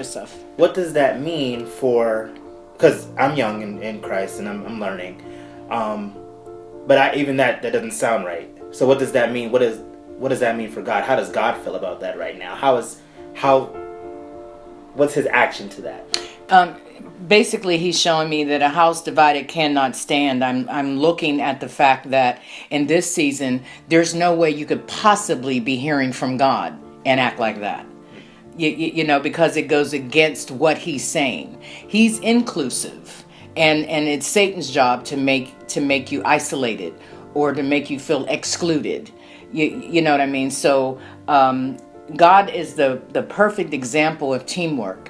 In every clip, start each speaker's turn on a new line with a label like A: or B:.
A: Stuff.
B: What does that mean for? Because I'm young in Christ and I'm learning, but even that doesn't sound right. So what does that mean? What does that mean for God? How does God feel about that right now? What's His action to that?
A: Basically, he's showing me that a house divided cannot stand. I'm looking at the fact that in this season, there's no way you could possibly be hearing from God and act like that. You know, because it goes against what he's saying. He's inclusive, and it's Satan's job to make you isolated or to make you feel excluded. You know what I mean? So God is the perfect example of teamwork.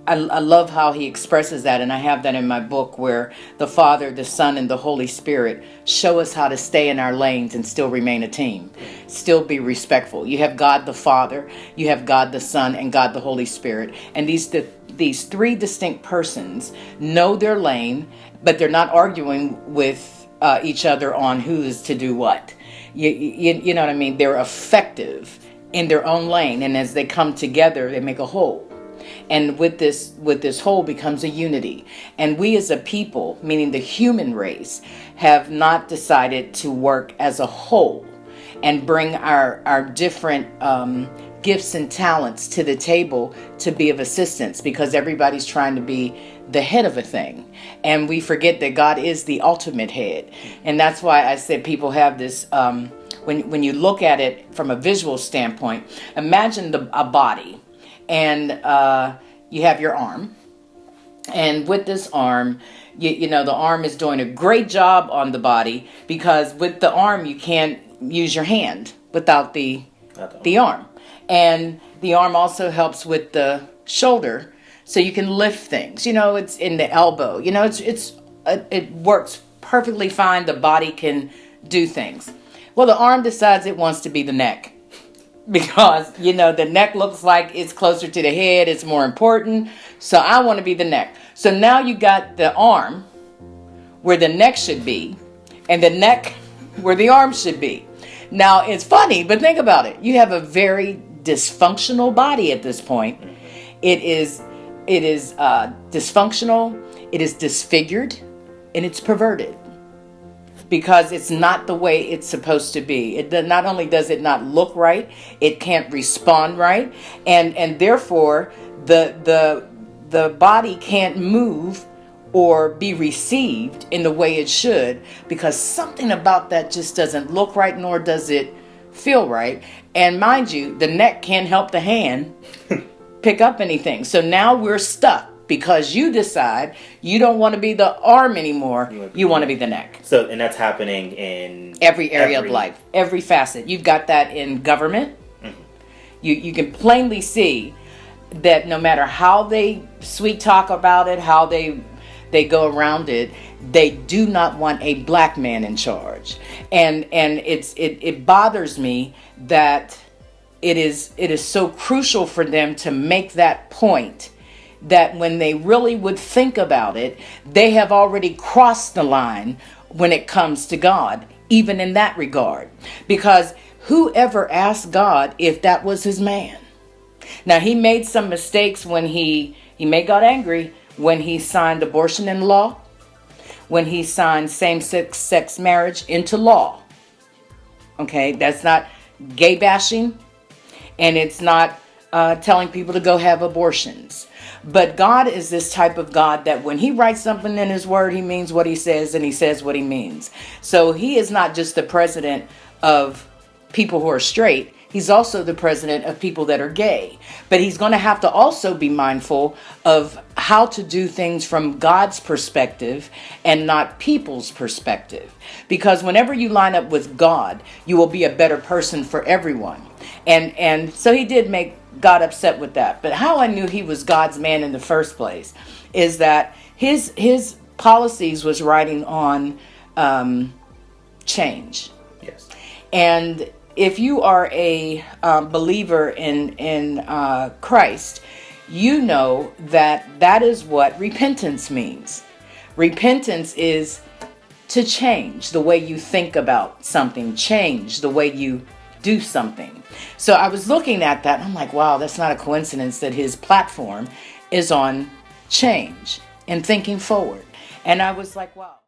A: I love how he expresses that, and I have that in my book where the Father, the Son, and the Holy Spirit show us how to stay in our lanes and still remain a team, still be respectful. You have God the Father, you have God the Son, and God the Holy Spirit, and these three distinct persons know their lane, but they're not arguing with each other on who is to do what. You know what I mean? They're effective in their own lane, and as they come together, they make a whole. And with this whole becomes a unity. And we as a people, meaning the human race, have not decided to work as a whole and bring our different gifts and talents to the table to be of assistance, because everybody's trying to be the head of a thing. And we forget that God is the ultimate head. And that's why I said people have this, when you look at it from a visual standpoint, imagine a body. And you have your arm, and with this arm, you know the arm is doing a great job on the body, because with the arm you can't use your hand without the arm, and the arm also helps with the shoulder, so you can lift things. You know, it's in the elbow. You know, it works perfectly fine. The body can do things. Well, the arm decides it wants to be the neck. Because, you know, the neck looks like it's closer to the head. It's more important. So I want to be the neck. So now you got the arm where the neck should be, and the neck where the arm should be. Now, it's funny, but think about it. You have a very dysfunctional body at this point. It is dysfunctional. It is disfigured, and it's perverted. Because it's not the way it's supposed to be. Not only does it not look right, it can't respond right, and therefore the body can't move or be received in the way it should, because something about that just doesn't look right, nor does it feel right. And mind you, the neck can't help the hand pick up anything. So now we're stuck. Because you decide you don't want to be the arm anymore, you want to be the neck.
B: So, and that's happening in
A: every area of life, every facet. You've got that in government. Mm-hmm. You can plainly see that no matter how they sweet talk about it, how they go around it, they do not want a black man in charge. And it bothers me that it is so crucial for them to make that point, that when they really would think about it, they have already crossed the line when it comes to God, even in that regard. Because whoever asked God if that was his man? Now, he made some mistakes when he made God angry when he signed abortion into law, when he signed same-sex marriage into law. Okay, that's not gay bashing, and it's not telling people to go have abortions. But God is this type of God that when he writes something in his word, he means what he says, and he says what he means. So he is not just the president of people who are straight. He's also the president of people that are gay. But he's going to have to also be mindful of how to do things from God's perspective and not people's perspective. Because whenever you line up with God, you will be a better person for everyone. And so he did make God upset with that. But how I knew he was God's man in the first place is that his policies was riding on change.
B: Yes.
A: And if you are a believer in Christ, you know that is what repentance means. Repentance is to change the way you think about something, change the way you do something. So I was looking at that and I'm like, wow, that's not a coincidence that his platform is on change and thinking forward. And I was like, wow.